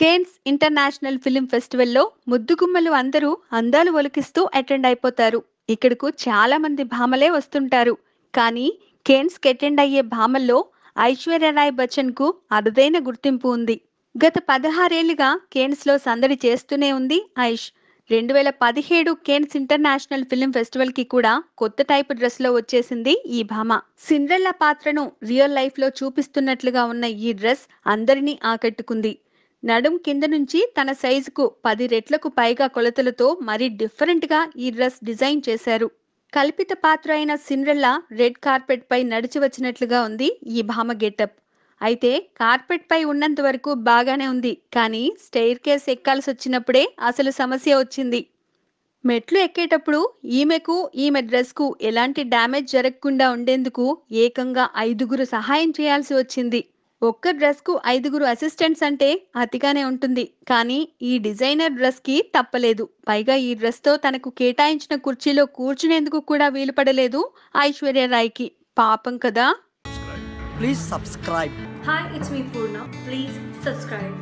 Cannes international film ఫెస్టివల్లో ముద్దుగుమ్మలు అందరూ అందాలు ఒలికిస్తూ attend అయిపోతారు. ఇక్కడకు చాలా మంది భామలే వస్తుంటారు. కానీ కేన్స్ కి అటెండ్ అయ్యే భామల్లో ఐశ్వర్యరాయ్ బచ్చన్ కు అరుదైన గుర్తింపు ఉంది. గత 16 ఏళ్లుగా కేన్స్ లో సందడి చేస్తూనే ఉంది Aish. 2017 Cannes international film festival కి కూడా కొత్త టైప్ డ్రెస్ లో వచ్చేసింది ఈ భామ. సిండ్రెల్లా పాత్రను రియల్ లైఫ్ లో చూపిస్తున్నట్లుగా ఉన్న ఈ డ్రెస్ అందరినీ ఆకట్టుకుంది. నడుం కింద నుంచి తన సైజుకు 10 రెట్లకు పైగా కొలతలతో మరీ డిఫరెంట్ గా ఈ డ్రెస్ డిజైన్ చేశారు. కల్పిత పాత్ర అయిన సిండ్రెల్లా రెడ్ కార్పెట్ పై నడిచి వచ్చినట్లుగా ఉంది ఈ భామ గెటప్. అయితే కార్పెట్ పై ఉన్నంత వరకు బాగానే ఉంది, కానీ స్టెయిర్ కేస్ ఎక్కాల్సి వచ్చినప్పుడే అసలు సమస్య వచ్చింది. మెట్లు ఎక్కేటప్పుడు ఈమె డ్రెస్ కు ఎలాంటి డ్యామేజ్ జరగకుండా ఉండేందుకు ఏకంగా 5గురు సహాయం చేయాల్సి వచ్చింది. ఒక్క డ్రెస్ కు 5గురు అసిస్టెంట్స్ అంటే అతిగానే ఉంటుంది, కానీ ఈ డిజైనర్ డ్రెస్ కి తప్పలేదు. పైగా ఈ డ్రెస్ తో తనకు కేటాయించిన కుర్చీలో కూర్చునేందుకు కూడా వీలు పడలేదు ఐశ్వర్య రాయ్కి. పాపం కదా. Please subscribe. Hi, it's me Purna. Please subscribe.